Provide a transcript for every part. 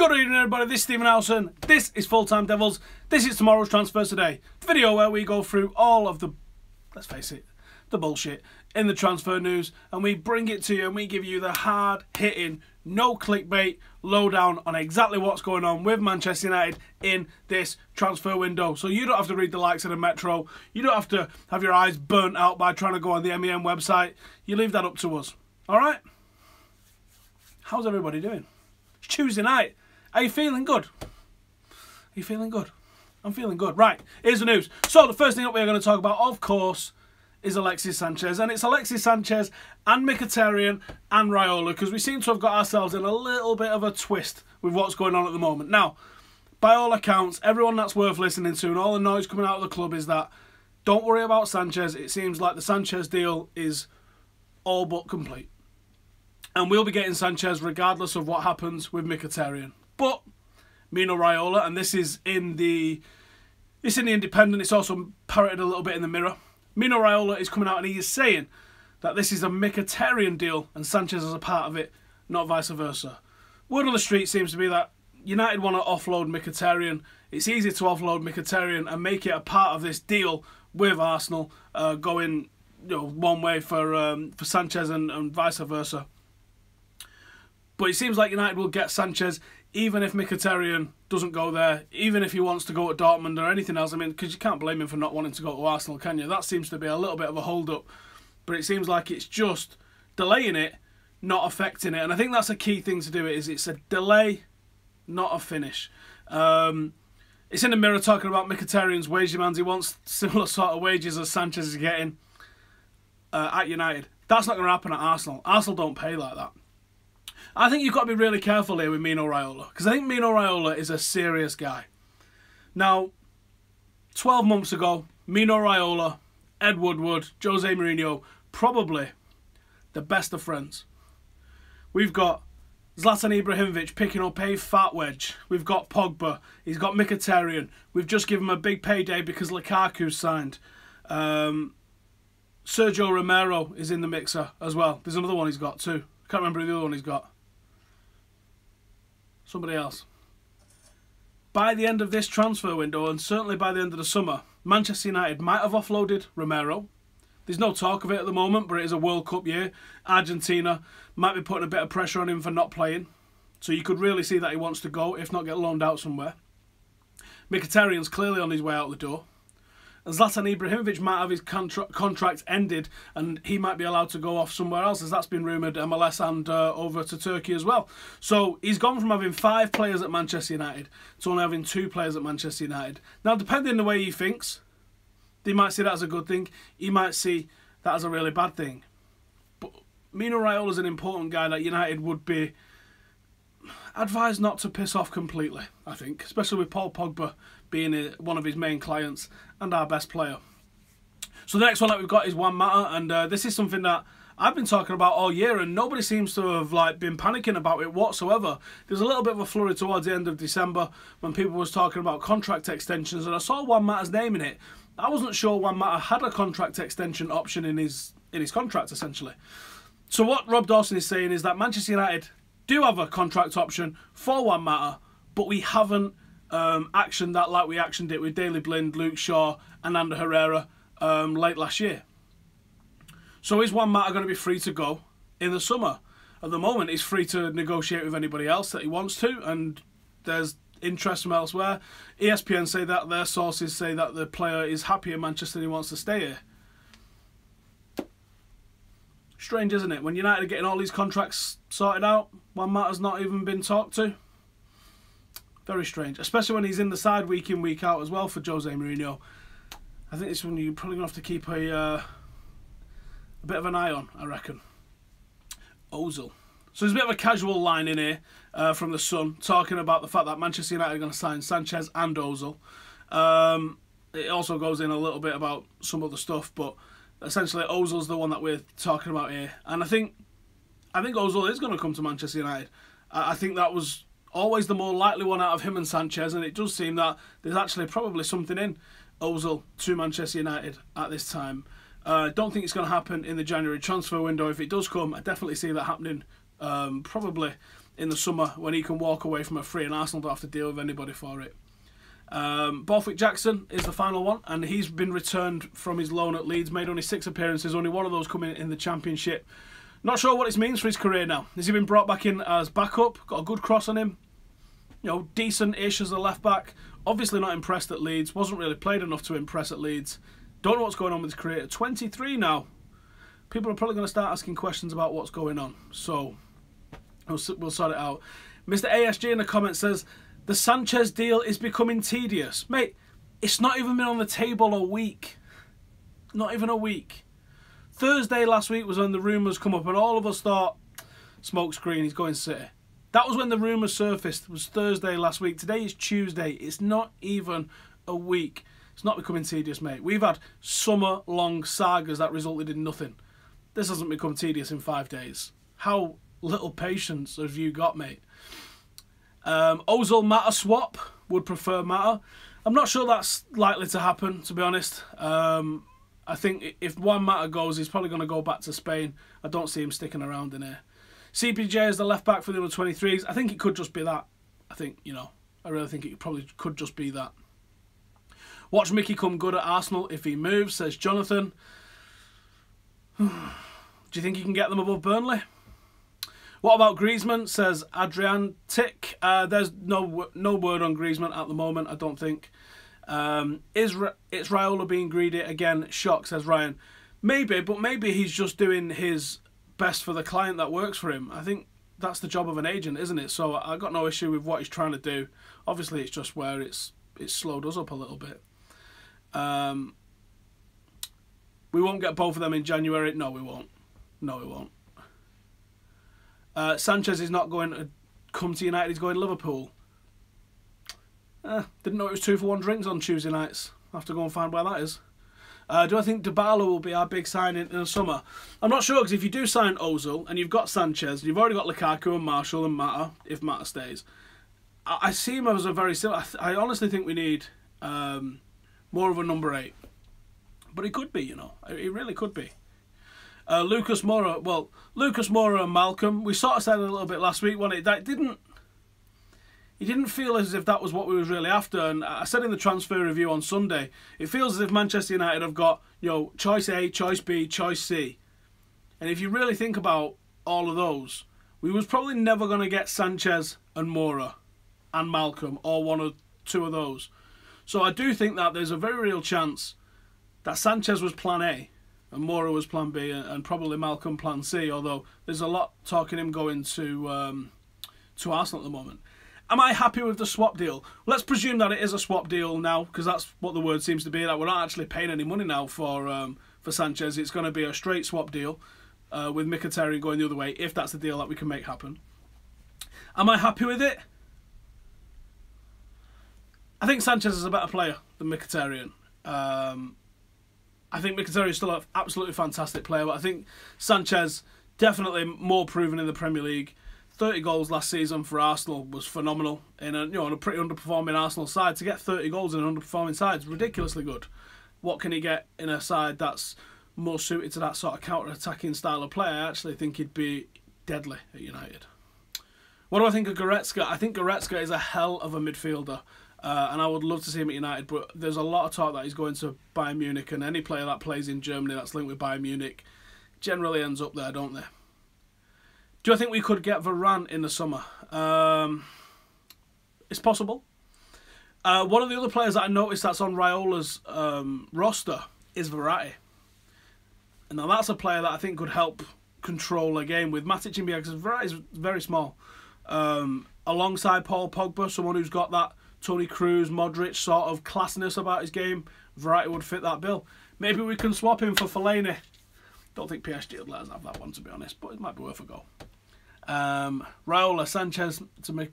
Good evening everybody, this is Stephen Howson, this is Full Time Devils, this is tomorrow's Transfers Today, the video where we go through all of the, let's face it, the bullshit in the transfer news, and we bring it to you and we give you the hard-hitting, no clickbait lowdown on exactly what's going on with Manchester United in this transfer window. So you don't have to read the likes of the Metro, you don't have to have your eyes burnt out by trying to go on the MEN website, you leave that up to us, alright? How's everybody doing? It's Tuesday night. Are you feeling good? Are you feeling good? I'm feeling good. Right, here's the news. So the first thing that we're going to talk about, of course, is Alexis Sanchez. And it's Alexis Sanchez and Mkhitaryan and Raiola, because we seem to have got ourselves in a little bit of a twist with what's going on at the moment. Now, by all accounts, everyone that's worth listening to and all the noise coming out of the club is that don't worry about Sanchez. It seems like the Sanchez deal is all but complete. And we'll be getting Sanchez regardless of what happens with Mkhitaryan. But Mino Raiola, and this is in the Independent, it's also parroted a little bit in the Mirror. Mino Raiola is coming out and he is saying that this is a Mkhitaryan deal and Sanchez is a part of it, not vice versa. Word on the street seems to be that United want to offload Mkhitaryan. It's easy to offload Mkhitaryan and make it a part of this deal with Arsenal, going one way for Sanchez and vice versa. But it seems like United will get Sanchez even if Mkhitaryan doesn't go there, even if he wants to go to Dortmund or anything else. I mean, because you can't blame him for not wanting to go to Arsenal, can you? That seems to be a little bit of a hold-up. But it seems like it's just delaying it, not affecting it. And I think that's a key thing to do. It's a delay, not a finish. It's in the Mirror talking about Mkhitaryan's wage demands. He wants similar sort of wages as Sanchez is getting at United. That's not going to happen at Arsenal. Arsenal don't pay like that. I think you've got to be really careful here with Mino Raiola, because I think Mino Raiola is a serious guy. Now, 12 months ago, Mino Raiola, Ed Woodward, Jose Mourinho, probably the best of friends. We've got Zlatan Ibrahimovic picking up a fat wedge. We've got Pogba. He's got Mkhitaryan. We've just given him a big payday because Lukaku's signed. Sergio Romero is in the mixer as well. There's another one he's got too. Can't remember who the other one he's got. Somebody else. By the end of this transfer window, and certainly by the end of the summer, Manchester United might have offloaded Romero. There's no talk of it at the moment, but it is a World Cup year. Argentina might be putting a bit of pressure on him for not playing. So you could really see that he wants to go, if not get loaned out somewhere. Mkhitaryan's clearly on his way out the door. And Zlatan Ibrahimovic might have his contract ended and he might be allowed to go off somewhere else, as that's been rumoured, MLS and over to Turkey as well. So he's gone from having 5 players at Manchester United to only having 2 players at Manchester United. Now, depending on the way he thinks, he might see that as a good thing. He might see that as a really bad thing. But Mino Raiola is an important guy that United would be advised not to piss off completely, I think, especially with Paul Pogba being one of his main clients and our best player. So the next one that we've got is Juan Mata, and this is something that I've been talking about all year and nobody seems to have been panicking about it whatsoever. There's a little bit of a flurry towards the end of December when people was talking about contract extensions, and I saw Juan Mata's name in it. I wasn't sure Juan Mata had a contract extension option in his contract, essentially. So what Rob Dawson is saying is that Manchester United do have a contract option for Juan Mata, but we haven't actioned that like we actioned it with Daley Blind, Luke Shaw and Ander Herrera late last year. So is Juan Mata going to be free to go in the summer? At the moment, he's free to negotiate with anybody else that he wants to, and there's interest from elsewhere. ESPN say that, their sources say that the player is happy in Manchester and he wants to stay here. Strange, isn't it? When United are getting all these contracts sorted out, Juan Mata's not even been talked to. Very strange, especially when he's in the side week in, week out as well for Jose Mourinho. I think it's one you're probably going to have to keep a bit of an eye on, I reckon. Ozil. So there's a bit of a casual line in here from The Sun talking about the fact that Manchester United are going to sign Sanchez and Ozil. It also goes in a little bit about some other stuff, but essentially Ozil's the one that we're talking about here. And I think Ozil is going to come to Manchester United. I think that was always the more likely one out of him and Sanchez, and it does seem that there's actually probably something in Ozil to Manchester United at this time. Don't think it's going to happen in the January transfer window. If it does come, I definitely see that happening probably in the summer when he can walk away from a free and Arsenal don't have to deal with anybody for it. Borthwick Jackson is the final one, and he's been returned from his loan at Leeds, made only 6 appearances, only one of those coming in the Championship. Not sure what this means for his career now. Has he been brought back in as backup? Got a good cross on him. You know, decent-ish as a left-back. Obviously not impressed at Leeds. Wasn't really played enough to impress at Leeds. Don't know what's going on with his career. At 23 now, people are probably going to start asking questions about what's going on. So, we'll sort it out. Mr. ASG in the comments says, the Sanchez deal is becoming tedious. Mate, it's not even been on the table a week. Not even a week. Thursday last week was when the rumours come up and all of us thought, smokescreen, he's going City. That was when the rumours surfaced. It was Thursday last week. Today is Tuesday. It's not even a week. It's not becoming tedious, mate. We've had summer-long sagas that resulted in nothing. This hasn't become tedious in 5 days. How little patience have you got, mate? Ozil Mata swap. Would prefer Mata. I'm not sure that's likely to happen, to be honest. I think if Juan Mata goes, he's probably going to go back to Spain. I don't see him sticking around in here. CPJ is the left back for the under-23s. I think it could just be that. I think, you know, I really think it probably could just be that. Watch Mickey come good at Arsenal if he moves, says Jonathan. Do you think he can get them above Burnley? What about Griezmann, says Adrian Tick. There's no word on Griezmann at the moment, I don't think. It's Raiola being greedy again? Shock, says Ryan. Maybe, but maybe he's just doing his best for the client that works for him. I think that's the job of an agent, isn't it? So I got no issue with what he's trying to do. Obviously, it's just where it's slowed us up a little bit. We won't get both of them in January. No, we won't. No, we won't. Sanchez is not going to come to United. He's going to Liverpool. Didn't know it was 2 for 1 drinks on Tuesday nights. I'll have to go and find where that is. Do I think Dybala will be our big signing in the summer? I'm not sure, because if you do sign Ozil and you've got Sanchez, you've already got Lukaku and Marshall and Mata, if Mata stays. I see him as a very similar. I honestly think we need more of a number 8. But he could be, you know. He really could be. Lucas Moura. Well, Lucas Moura and Malcolm. We sort of said it a little bit last week, wasn't it? That didn't. He didn't feel as if that was what we was really after. And I said in the transfer review on Sunday, it feels as if Manchester United have got, you know, choice A, choice B, choice C. And if you really think about all of those, we was probably never going to get Sanchez and Moura and Malcolm, or 1 or 2 of those. So I do think that there's a very real chance that Sanchez was plan A and Moura was plan B, and probably Malcolm plan C, although there's a lot talking him going to Arsenal at the moment. Am I happy with the swap deal? Let's presume that it is a swap deal now, because that's what the word seems to be, that we're not actually paying any money now for Sanchez. It's going to be a straight swap deal with Mkhitaryan going the other way, if that's the deal that we can make happen. Am I happy with it? I think Sanchez is a better player than Mkhitaryan. I think Mkhitaryan is still an absolutely fantastic player, but I think Sanchez definitely more proven in the Premier League. 30 goals last season for Arsenal was phenomenal in a pretty underperforming Arsenal side. To get 30 goals in an underperforming side is ridiculously good. What can he get in a side that's more suited to that sort of counter-attacking style of play? I actually think he'd be deadly at United. What do I think of Goretzka? I think Goretzka is a hell of a midfielder, and I would love to see him at United, but there's a lot of talk that he's going to Bayern Munich, and any player that plays in Germany that's linked with Bayern Munich generally ends up there, don't they? Do I think we could get Varane in the summer? It's possible. One of the other players that I noticed that's on Raiola's roster is Verratti. And now that's a player that I think could help control a game with Matic in behind, because Verratti is very small. Alongside Paul Pogba, someone who's got that Toni Kroos, Modric sort of classiness about his game, Verratti would fit that bill. Maybe we can swap him for Fellaini. Don't think PSG would let us have that one, to be honest, but it might be worth a go. Raiola Sanchez to make.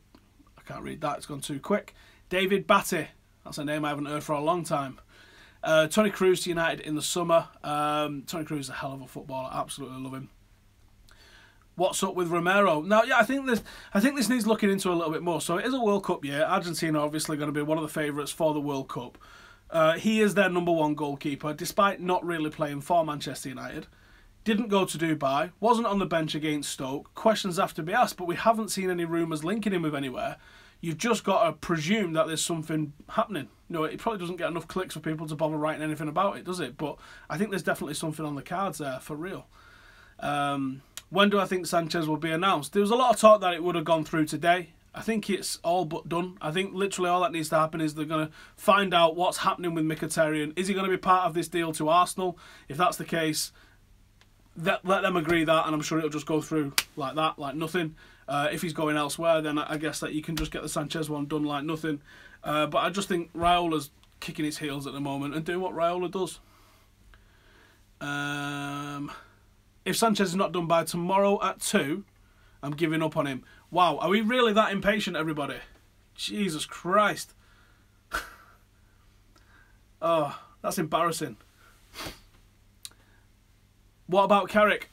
I can't read that, it's gone too quick. David Batty, that's a name I haven't heard for a long time. Toni Kroos to United in the summer. Toni Kroos is a hell of a footballer, I absolutely love him. What's up with Romero? Now, yeah, I think this needs looking into a little bit more. So it is a World Cup year. Argentina are obviously going to be one of the favourites for the World Cup. He is their #1 goalkeeper, despite not really playing for Manchester United. didn't go to Dubai, wasn't on the bench against Stoke. Questions have to be asked, but we haven't seen any rumours linking him with anywhere. You've just got to presume that there's something happening. You know, it probably doesn't get enough clicks for people to bother writing anything about it, does it? But I think there's definitely something on the cards there, for real. When do I think Sanchez will be announced? There was a lot of talk that it would have gone through today. I think it's all but done. I think literally all that needs to happen is they're going to find out what's happening with Mkhitaryan. Is he going to be part of this deal to Arsenal? If that's the case, let them agree that, and I'm sure it'll just go through like that, like nothing. If he's going elsewhere, then I guess that you can just get the Sanchez one done like nothing. But I just think Raiola's kicking his heels at the moment and doing what Raiola does. If Sanchez is not done by tomorrow at 2, I'm giving up on him. Wow, are we really that impatient, everybody? Jesus Christ. Oh, that's embarrassing. What about Carrick?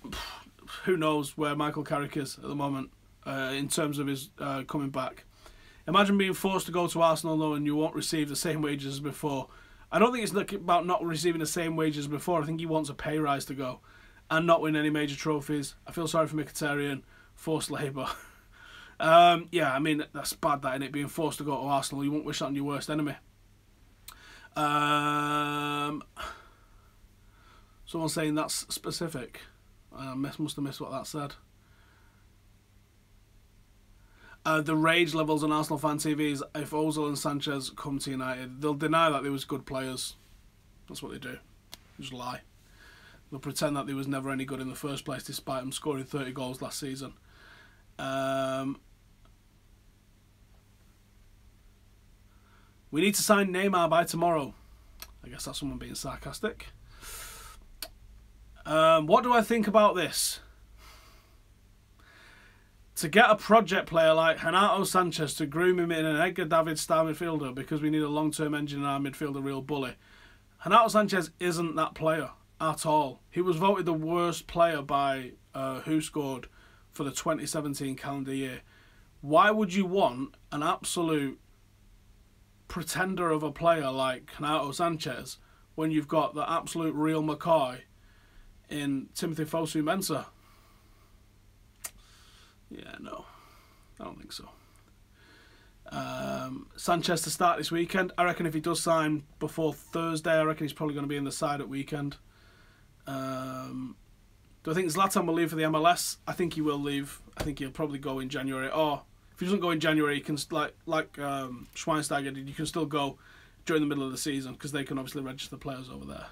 Who knows where Michael Carrick is at the moment in terms of his coming back. Imagine being forced to go to Arsenal though and you won't receive the same wages as before. I don't think it's about not receiving the same wages as before. I think he wants a pay rise to go and not win any major trophies. I feel sorry for Mkhitaryan. Forced labour. Yeah, I mean, that's bad, that, innit? Being forced to go to Arsenal. You won't wish that on your worst enemy. Someone saying that's specific. I must have missed what that said. The rage levels on Arsenal fan TV is if Ozil and Sanchez come to United, they'll deny that they was good players. That's what they do. Just lie. They'll pretend that they was never any good in the first place despite them scoring 30 goals last season. We need to sign Neymar by tomorrow. I guess that's someone being sarcastic. What do I think about this? To get a project player like Renato Sanchez to groom him in an Edgar Davids style midfielder because we need a long-term engine in our midfield, a real bully. Renato Sanchez isn't that player at all. He was voted the worst player by Who Scored for the 2017 calendar year. Why would you want an absolute pretender of a player like Renato Sanchez when you've got the absolute real McCoy in Timothy Fosu-Mensah? Yeah, no. I don't think so. Sanchez to start this weekend. I reckon if he does sign before Thursday, I reckon he's probably going to be in the side at weekend. Do I think Zlatan will leave for the MLS? I think he will leave. I think he'll probably go in January. Or if he doesn't go in January, he can, like Schweinsteiger did, you can still go during the middle of the season because they can obviously register players over there.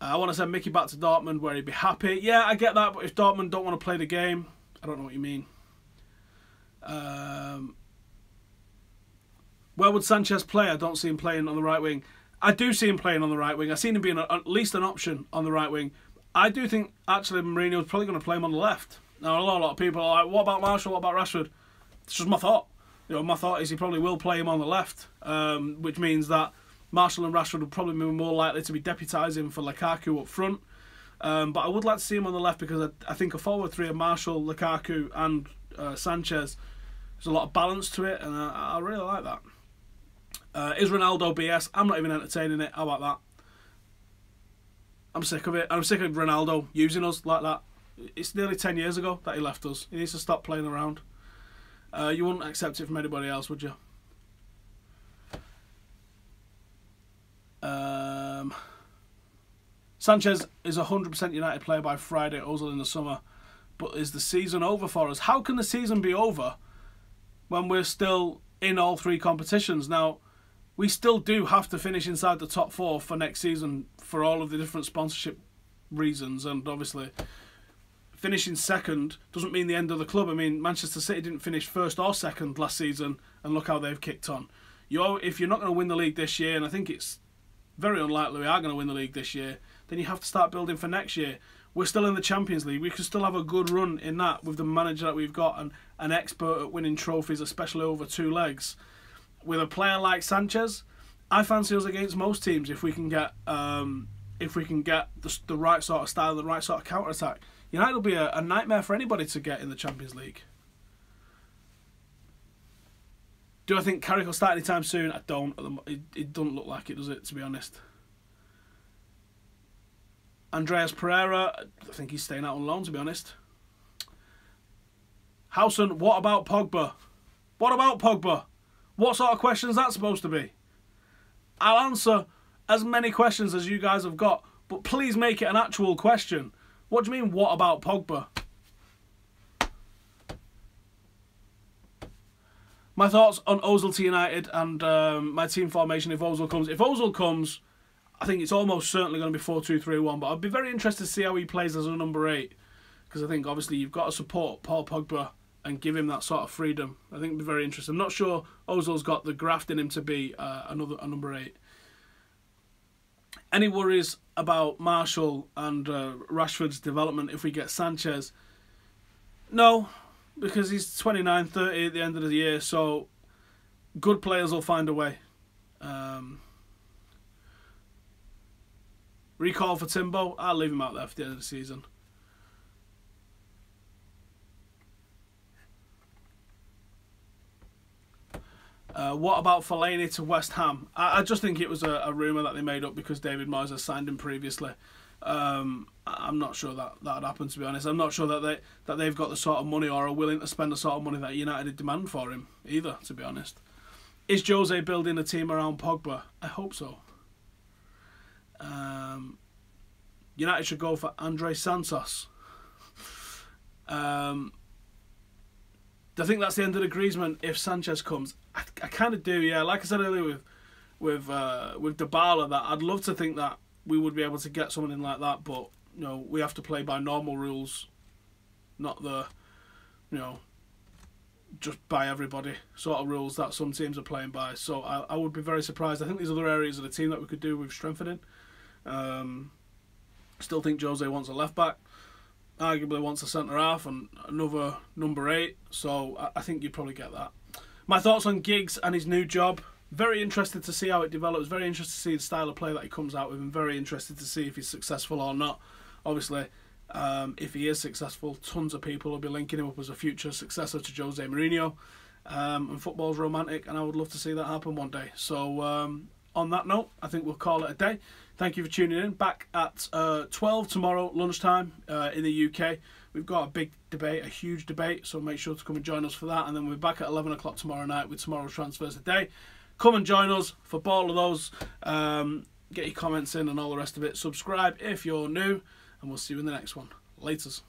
I want to send Mickey back to Dortmund where he'd be happy. Yeah, I get that, but if Dortmund don't want to play the game, I don't know what you mean. Where would Sanchez play? I don't see him playing on the right wing. I do see him playing on the right wing. I've seen him being at least an option on the right wing. I do think, actually, Mourinho's probably going to play him on the left. Now, a lot of people are like, what about Marshall? What about Rashford? It's just my thought. You know, my thought is he probably will play him on the left, which means that Marshall and Rashford would probably be more likely to be deputising for Lukaku up front. But I would like to see him on the left because I think a forward three of Marshall, Lukaku and Sanchez, there's a lot of balance to it, and I really like that. Is Ronaldo BS? I'm not even entertaining it. How about that? I'm sick of it. I'm sick of Ronaldo using us like that. It's nearly 10 years ago that he left us. He needs to stop playing around. You wouldn't accept it from anybody else, would you? Sanchez is a 100% United player by Friday, Ozil in the summer. But is the season over for us? How can the season be over when we're still in all three competitions? Now, we still do have to finish inside the top 4 for next season for all of the different sponsorship reasons. And obviously, finishing second doesn't mean the end of the club. I mean, Manchester City didn't finish first or second last season, and look how they've kicked on. If you're not going to win the league this year, and I think it's very unlikely we are going to win the league this year, then you have to start building for next year. We're still in the Champions League. We can still have a good run in that with the manager that we've got and an expert at winning trophies, especially over 2 legs. With a player like Sanchez, I fancy us against most teams if we can get the right sort of style, the right sort of counter attack. United will be a nightmare for anybody to get in the Champions League. Do I think Carrick will start anytime soon? I don't. It doesn't look like it, does it, to be honest? Andreas Pereira, I think he's staying out on loan, to be honest. Howson, what about Pogba? What about Pogba? What sort of question is that supposed to be? I'll answer as many questions as you guys have got, but please make it an actual question. What do you mean, what about Pogba? My thoughts on Ozil to United and my team formation if Ozil comes. If Ozil comes, I think it's almost certainly going to be 4-2-3-1, but I'd be very interested to see how he plays as a number 8. Because I think, obviously, you've got to support Paul Pogba and give him that sort of freedom. I think it'd be very interesting. I'm not sure Ozil's got the graft in him to be a number 8. Any worries about Martial and Rashford's development if we get Sanchez? No, because he's 29, 30 at the end of the year, so good players will find a way. Recall for Timbo, I'll leave him out there for the end of the season. What about Fellaini to West Ham? I just think it was a rumour that they made up because David Moyes has signed him previously. I'm not sure that would happen, to be honest. I'm not sure that they've got the sort of money or are willing to spend the sort of money that United demand for him either, to be honest. Is Jose building a team around Pogba? I hope so. United should go for Andre Santos. I think that's the end of the Griezmann if Sanchez comes. I kind of do, yeah. Like I said earlier with Dybala, that I'd love to think that we would be able to get someone in like that, but you know, we have to play by normal rules, not the, you know, just by everybody sort of rules that some teams are playing by. So I would be very surprised. I think there's other areas of the team that we could do with strengthening. Still think Jose wants a left back, arguably wants a centre half and another number 8. So I think you'd probably get that. My thoughts on Giggs and his new job. Very interested to see how it develops. Very interested to see the style of play that he comes out with, and very interested to see if he's successful or not. Obviously, if he is successful, tons of people will be linking him up as a future successor to Jose Mourinho. And football's romantic, and I would love to see that happen one day. So on that note, I think we'll call it a day. Thank you for tuning in. Back at 12 tomorrow lunchtime in the UK. We've got a big debate, a huge debate, so make sure to come and join us for that. And then we're back at 11 o'clock tomorrow night with tomorrow's transfers of the day. Come and join us for all of those. Get your comments in and all the rest of it. Subscribe if you're new, and we'll see you in the next one. Laters.